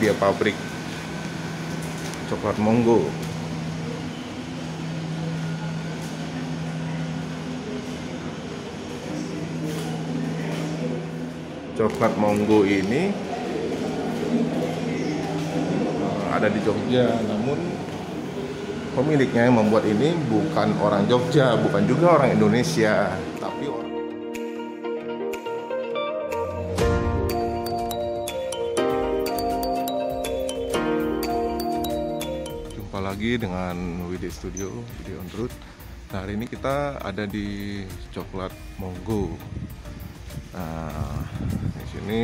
dia pabrik coklat Monggo. Coklat Monggo ini ada di Jogja, namun pemiliknya yang membuat ini bukan orang Jogja, bukan juga orang Indonesia, tapi orang. Jumpa lagi dengan Widi Studio, Widi on Road. Nah, hari ini kita ada di Coklat Monggo. Nah, di sini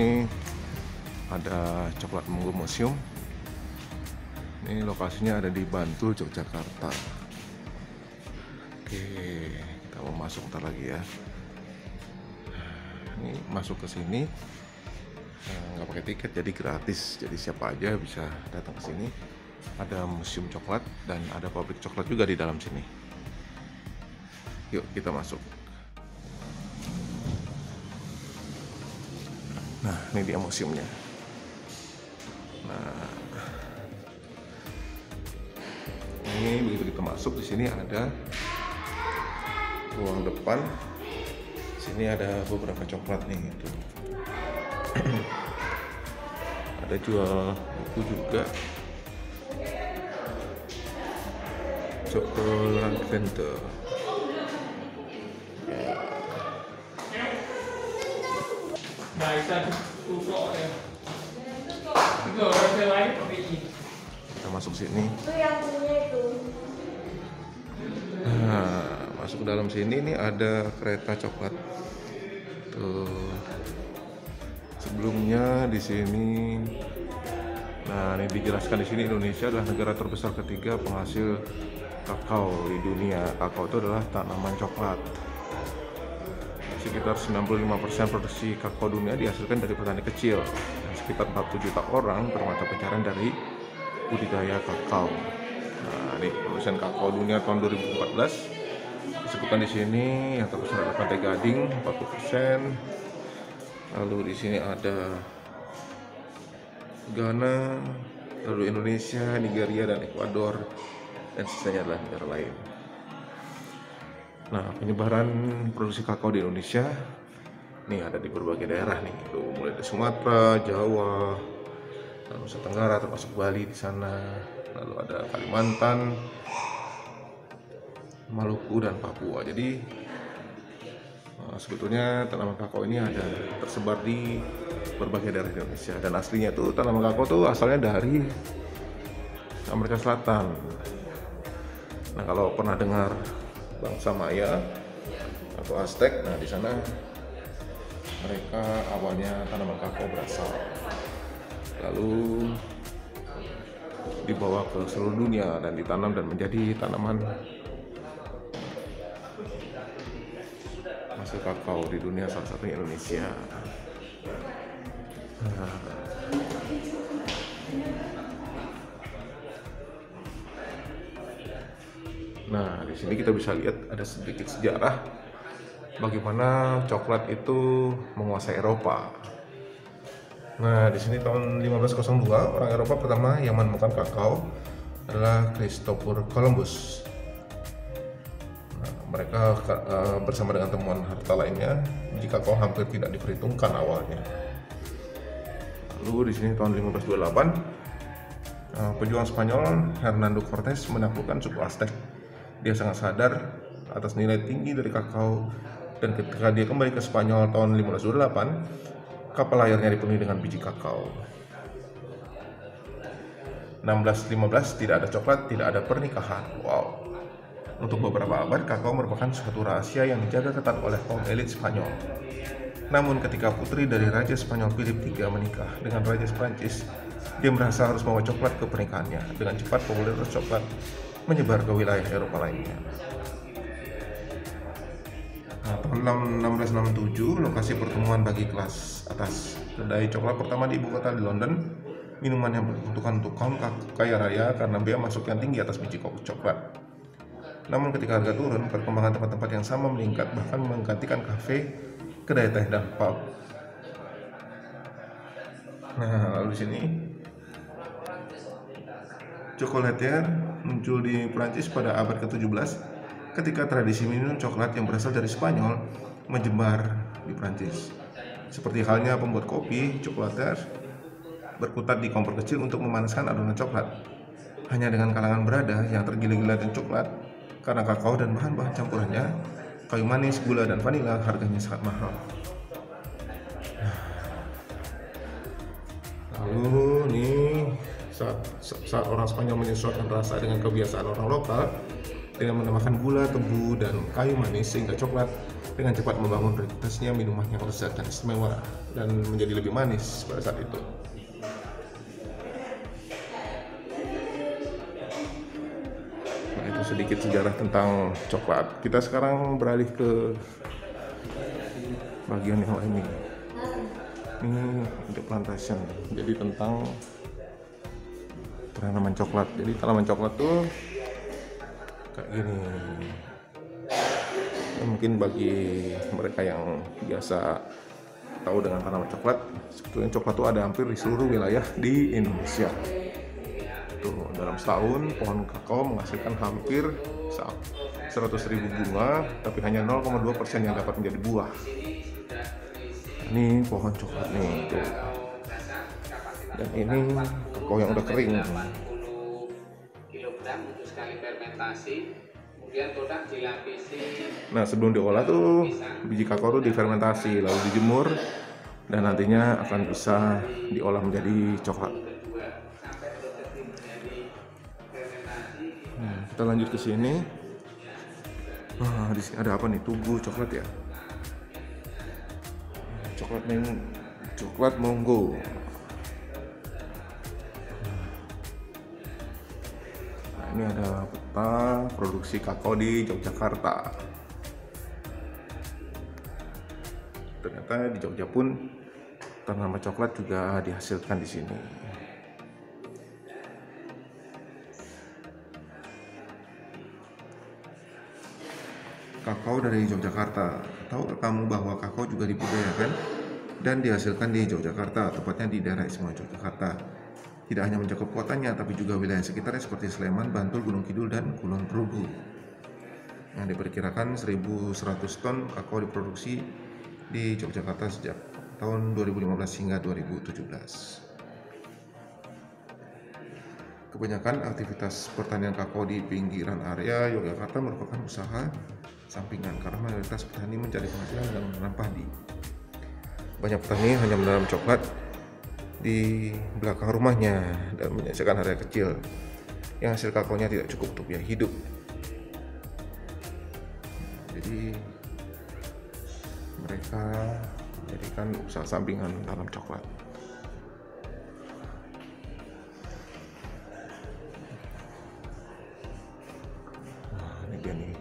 ada Coklat Monggo Museum. Ini lokasinya ada di Bantul, Yogyakarta. Oke, kita mau masuk ntar lagi ya. Ini masuk ke sini nggak pakai tiket, jadi gratis. Jadi siapa aja bisa datang ke sini. Ada museum coklat dan ada pabrik coklat juga di dalam sini. Yuk kita masuk. Nah, ini dia museumnya. Nah, ini begitu kita masuk, di sini ada ruang depan. Sini ada beberapa coklat nih itu. Ada jual buku juga. Coklat Vente. Nah, itu tutup ya. Itu orang lain pakai ini. Kita masuk sini. Itu yang punya itu. Nah, masuk ke dalam sini nih ada kereta coklat. Tuh. Sebelumnya di sini, nah ini dijelaskan di sini Indonesia adalah negara terbesar ketiga penghasil kakao di dunia. Kakao itu adalah tanaman coklat. Sekitar 95% produksi kakao dunia dihasilkan dari petani kecil. Dan sekitar 40 juta orang bermata pencaharian dari budidaya kakao. Nah, ini produsen kakao dunia tahun 2014 disebutkan di sini yang terbesar adalah Pantai Gading 40%. Lalu di sini ada Ghana, lalu Indonesia, Nigeria dan Ekuador, dan sisanya adalah negara lain. Nah, penyebaran produksi kakao di Indonesia nih ada di berbagai daerah nih. Tuh, mulai dari Sumatera, Jawa, Nusa Tenggara termasuk Bali di sana. Lalu ada Kalimantan, Maluku dan Papua. Jadi sebetulnya tanaman kakao ini ada tersebar di berbagai daerah di Indonesia, dan aslinya tuh tanaman kakao tuh asalnya dari Amerika Selatan. Nah, kalau pernah dengar bangsa Maya atau Aztec, nah di sana mereka awalnya tanaman kakao berasal, lalu dibawa ke seluruh dunia dan ditanam dan menjadi tanaman hasil kakao di dunia, salah satunya Indonesia. Nah, di sini kita bisa lihat ada sedikit sejarah bagaimana coklat itu menguasai Eropa. Nah, di sini tahun 1502 orang Eropa pertama yang menemukan kakao adalah Christopher Columbus. Nah, mereka bersama dengan temuan harta lainnya, biji kakao hampir tidak diperhitungkan awalnya. Lalu di sini tahun 1528 pejuang Spanyol Hernando Cortés menaklukkan suku Aztec. Dia sangat sadar atas nilai tinggi dari kakao, dan ketika dia kembali ke Spanyol tahun 1528, kapal layarnya dipenuhi dengan biji kakao. 1615 tidak ada coklat, tidak ada pernikahan. Wow. Untuk beberapa abad, kakao merupakan suatu rahasia yang dijaga ketat oleh kaum elit Spanyol. Namun ketika putri dari Raja Spanyol Philip III menikah dengan Raja Prancis, dia merasa harus membawa coklat ke pernikahannya. Dengan cepat popularitas coklat menyebar ke wilayah Eropa lainnya. Nah, tahun 1667 lokasi pertemuan bagi kelas atas. Kedai coklat pertama di ibu kota di London. Minuman yang dibutuhkan untuk kaum kaya raya karena biaya masuk yang tinggi atas biji coklat. Namun ketika harga turun, perkembangan tempat-tempat yang sama meningkat, bahkan menggantikan kafe, kedai teh dan pub. Nah, lalu di sini Chocolatier muncul di Prancis pada abad ke-17 ketika tradisi minum coklat yang berasal dari Spanyol menyebar di Prancis. Seperti halnya pembuat kopi, chocolatier berkutat di kompor kecil untuk memanaskan adonan coklat. Hanya dengan kalangan berada yang tergila-gila dengan coklat karena kakao dan bahan-bahan campurannya, kayu manis, gula, dan vanila harganya sangat mahal. Lalu nih saat orang Spanyol menyesuaikan rasa dengan kebiasaan orang lokal dengan menambahkan gula, tebu, dan kayu manis sehingga coklat dengan cepat membangun reputasinya minuman yang lezat dan istimewa dan menjadi lebih manis pada saat itu. Nah, itu sedikit sejarah tentang coklat. Kita sekarang beralih ke bagian yang lain nih. Ini untuk plantation, jadi tentang tanaman coklat. Jadi tanaman coklat tuh kayak gini. Mungkin bagi mereka yang biasa tahu dengan tanaman coklat, sebetulnya coklat tuh ada hampir di seluruh wilayah di Indonesia. Tuh, dalam setahun pohon kakao menghasilkan hampir 100.000 bunga, tapi hanya 0,2% yang dapat menjadi buah. Ini pohon coklat nih, tuh. Dan ini kakao yang udah kering. Kilogram untuk sekali fermentasi. Kemudian total dilapisi. Nah, sebelum diolah tuh biji kakao tuh difermentasi, lalu dijemur dan nantinya akan bisa diolah menjadi coklat. Nah, kita lanjut ke sini. Di sini ada apa nih? Tugu coklat ya. Coklat Monggo. Nah, ini ada peta produksi kakao di Yogyakarta. Ternyata di Jogja pun tanaman coklat juga dihasilkan di sini. Kakao dari Yogyakarta. Tahukah kamu bahwa kakao juga dibudidayakan dan dihasilkan di Yogyakarta, tepatnya di daerah istimewa Yogyakarta. Tidak hanya mencakup kotanya, tapi juga wilayah sekitarnya seperti Sleman, Bantul, Gunung Kidul, dan Kulon Progo. Yang diperkirakan 1.100 ton kakao diproduksi di Yogyakarta sejak tahun 2015 hingga 2017. Kebanyakan aktivitas pertanian kakao di pinggiran area Yogyakarta merupakan usaha sampingan karena mayoritas petani mencari penghasilan dengan menanam padi. Banyak petani hanya menanam coklat di belakang rumahnya dan menyajikan area kecil yang hasil kakaonya tidak cukup untuk biaya hidup. Jadi mereka menjadikan usaha sampingan menanam coklat. Nah, ini dia nih.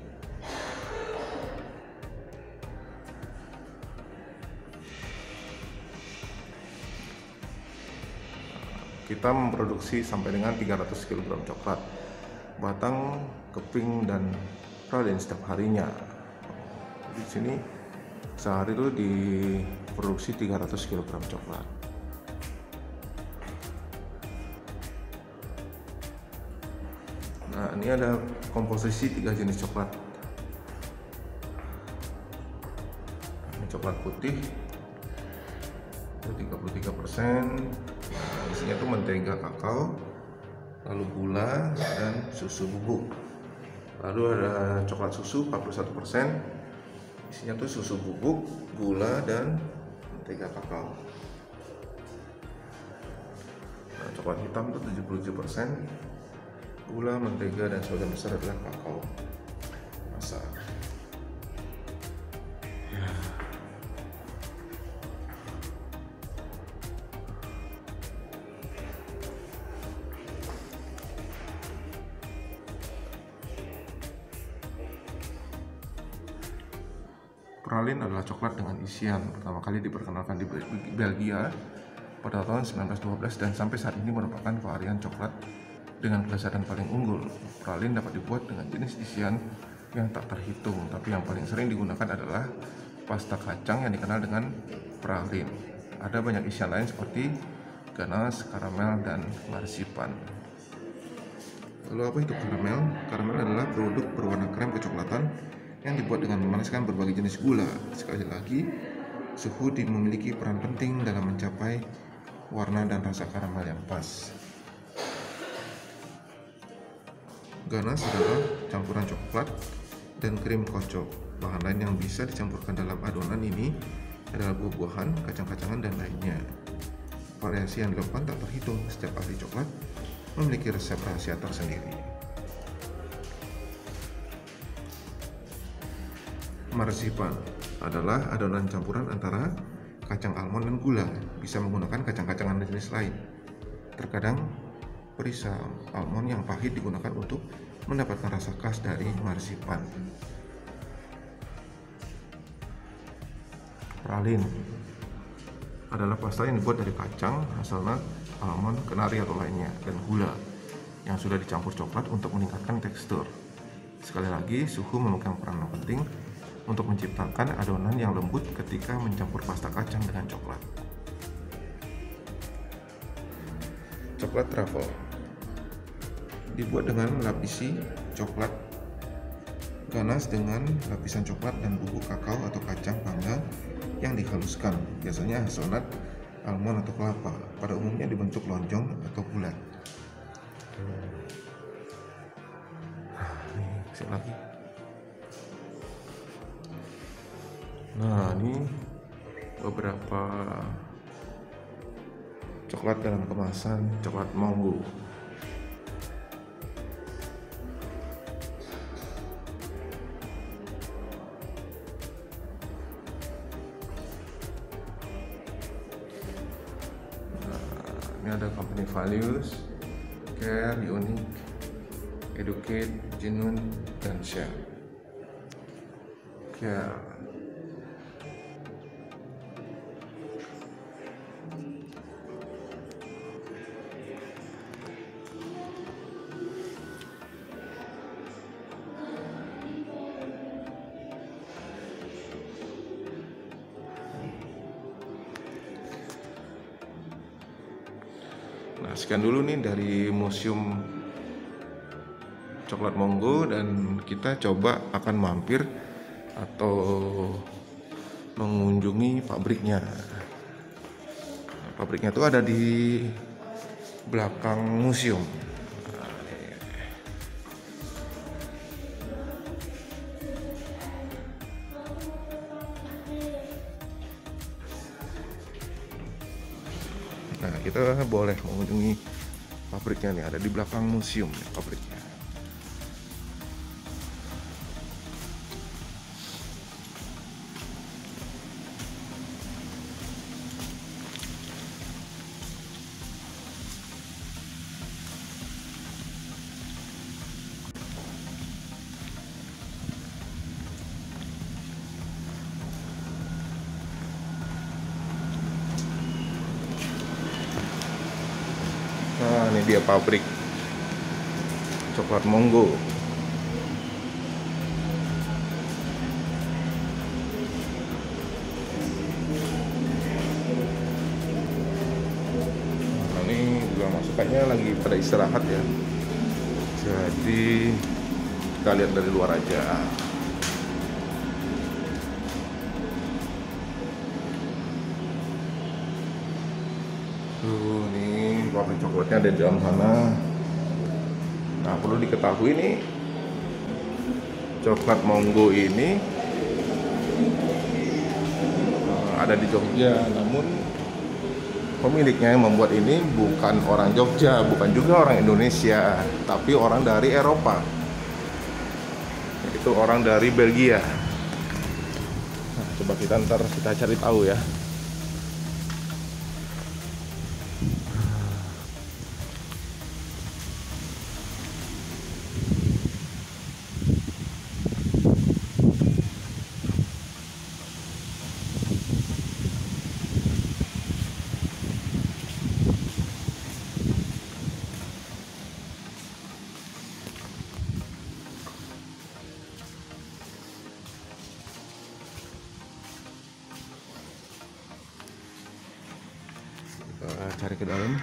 Kita memproduksi sampai dengan 300 kg coklat, batang, keping, dan pralin setiap harinya. Di sini sehari itu diproduksi 300 kg coklat. Nah, ini ada komposisi 3 jenis coklat. Ini coklat putih itu 33%. Isinya tuh mentega kakao, lalu gula dan susu bubuk. Lalu ada coklat susu 41%. Isinya tuh susu bubuk, gula dan mentega kakao. Nah, coklat hitam itu 77%. Gula, mentega, dan sebagian besar adalah kakao masak. Pralin adalah coklat dengan isian pertama kali diperkenalkan di Belgia pada tahun 1912 dan sampai saat ini merupakan varian coklat dengan kelezatan paling unggul. Pralin dapat dibuat dengan jenis isian yang tak terhitung, tapi yang paling sering digunakan adalah pasta kacang yang dikenal dengan pralin. Ada banyak isian lain seperti ganache, karamel, dan marsipan. Lalu apa itu karamel? Karamel adalah produk berwarna krem kecoklatan yang dibuat dengan memanaskan berbagai jenis gula. Sekali lagi, suhu memiliki peran penting dalam mencapai warna dan rasa karamel yang pas. Ganache adalah campuran coklat dan krim kocok. Bahan lain yang bisa dicampurkan dalam adonan ini adalah buah-buahan, kacang-kacangan, dan lainnya. Variasi yang dilakukan tak terhitung. Setiap ahli coklat memiliki resep rahasia tersendiri. Marzipan adalah adonan campuran antara kacang almond dan gula. Bisa menggunakan kacang-kacangan jenis lain. Terkadang perisa almond yang pahit digunakan untuk mendapatkan rasa khas dari marzipan. Pralin adalah pasta yang dibuat dari kacang, hazelnut, almond, kenari atau lainnya, dan gula yang sudah dicampur coklat untuk meningkatkan tekstur. Sekali lagi, suhu memegang peran penting untuk menciptakan adonan yang lembut ketika mencampur pasta kacang dengan coklat. Coklat truffle dibuat dengan melapisi coklat ganas dengan lapisan coklat dan bubuk kakao atau kacang panggang yang dihaluskan, biasanya hazelnut, almond atau kelapa. Pada umumnya dibentuk lonjong atau bulat. Ini kasih lagi. Nah, ini beberapa coklat dalam kemasan coklat Mongo. Ini ada company values, care, unique, educate, genuine, dan share. Care. Nah, sekian dulu nih dari Museum Coklat Mongo, dan kita coba akan mampir atau mengunjungi pabriknya. Nah, pabriknya itu ada di belakang museum. Nah, kita boleh mengunjungi pabriknya nih, ada di belakang museum nih pabriknya. Nah, ini dia pabrik Coklat Mongo. Nah, ini juga masukannya lagi pada istirahat ya. Jadi kita lihat dari luar aja. Tuh, nih pabrik coklatnya ada di dalam sana. Nah, perlu diketahui nih, Coklat Mongo ini ada di Jogja, namun pemiliknya yang membuat ini bukan orang Jogja, bukan juga orang Indonesia, tapi orang dari Eropa. Itu orang dari Belgia. Nah, coba kita cari tahu ya. Cari ke dalam.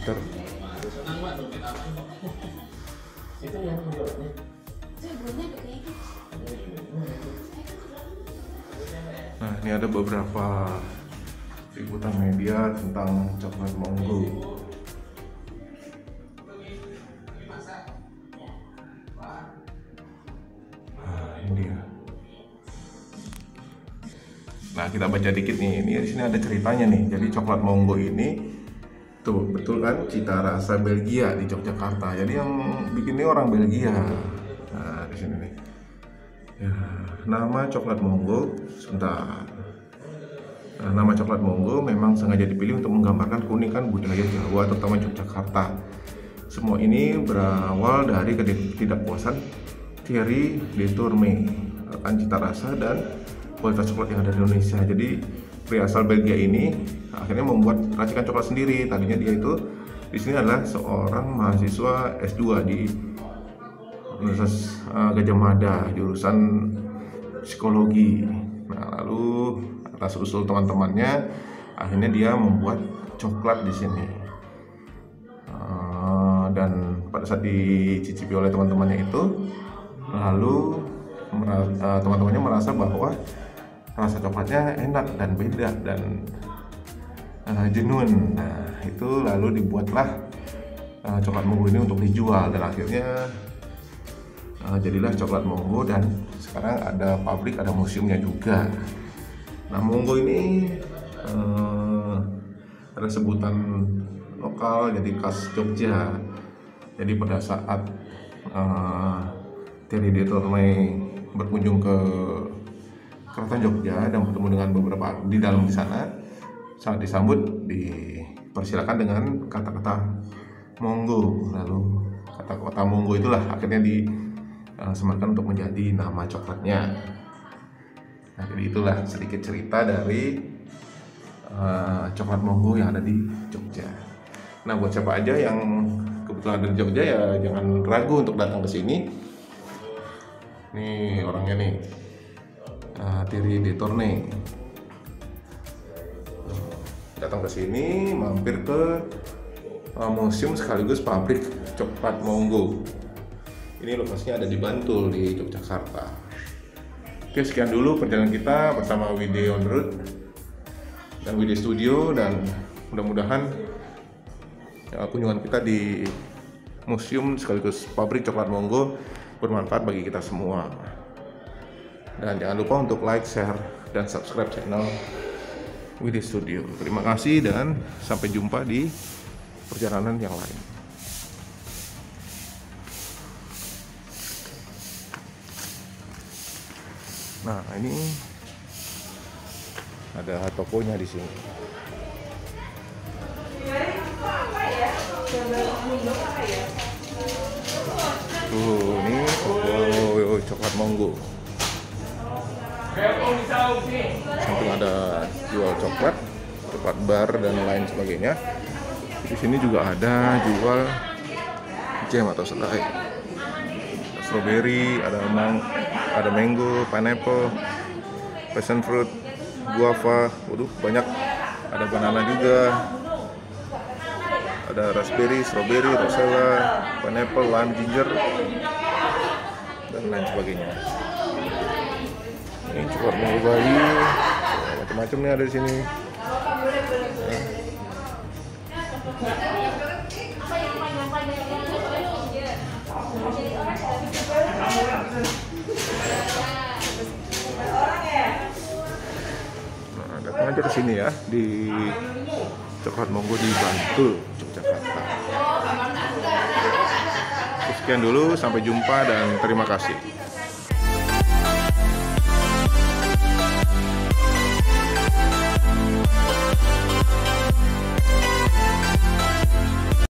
liter. Nah, ini ada beberapa liputan media tentang coklat Monggo. Nah, ini dia. Nah, kita baca dikit nih. Ini di sini ada ceritanya nih. Jadi coklat Monggo ini tuh betul kan, cita rasa Belgia di Yogyakarta. Jadi yang bikin ini orang Belgia. Nah, di sini nih. Ya, nama coklat Monggo sebentar. Nah, nama coklat Monggo memang sengaja dipilih untuk menggambarkan keunikan budaya Jawa, terutama Yogyakarta. Semua ini berawal dari ketidakpuasan Thierry de Tourme akan cita rasa dan kualitas coklat yang ada di Indonesia. Jadi pria asal Belgia ini akhirnya membuat racikan coklat sendiri. Tadinya dia itu di sini adalah seorang mahasiswa S2 di Universitas Gajah Mada, jurusan psikologi. Nah, lalu atas usul teman-temannya, akhirnya dia membuat coklat di sini. Dan pada saat dicicipi oleh teman-temannya itu, lalu teman-temannya merasa bahwa rasa coklatnya enak dan beda dan genuine. Nah, itu lalu dibuatlah coklat Monggo ini untuk dijual, dan akhirnya jadilah coklat Monggo, dan sekarang ada pabrik, ada museumnya juga. Nah, Monggo ini ada sebutan lokal, jadi khas Jogja. Jadi pada saat Thierry de Tourme berkunjung ke Keraton Jogja dan bertemu dengan beberapa di dalam di sana, saat disambut dipersilakan dengan kata-kata Monggo. Lalu kata-kata Monggo itulah akhirnya disematkan untuk menjadi nama coklatnya. Nah, jadi itulah sedikit cerita dari coklat Monggo yang ada di Jogja. Nah, buat siapa aja yang kebetulan ada di Jogja, ya jangan ragu untuk datang ke sini. Nih orangnya nih, Thierry de Tourme. Datang ke sini, mampir ke museum sekaligus pabrik coklat Monggo. Ini lokasinya ada di Bantul di Yogyakarta. Oke, sekian dulu perjalanan kita bersama Wide on the Road dan Wide Studio, dan mudah-mudahan kunjungan kita di museum sekaligus pabrik coklat Monggo bermanfaat bagi kita semua. Dan jangan lupa untuk like, share, dan subscribe channel Wide Studio. Terima kasih dan sampai jumpa di perjalanan yang lain. Nah, ini ada tokonya di sini. Tuh, ini toko coklat Monggo. Samping ada jual coklat bar dan lain sebagainya. Di sini juga ada jual jam atau selai. Strawberry, ada mango, pineapple, passion fruit, guava. Waduh, banyak. Ada banana juga. Ada raspberry, strawberry, rosella, pineapple, lime, ginger, dan lain sebagainya. Ini coklat Monggo bayi, macam-macam nih ada di sini. Nah, datang aja ke sini ya, di coklat Monggo di Bantul, Yogyakarta. Sekian dulu, sampai jumpa dan terima kasih.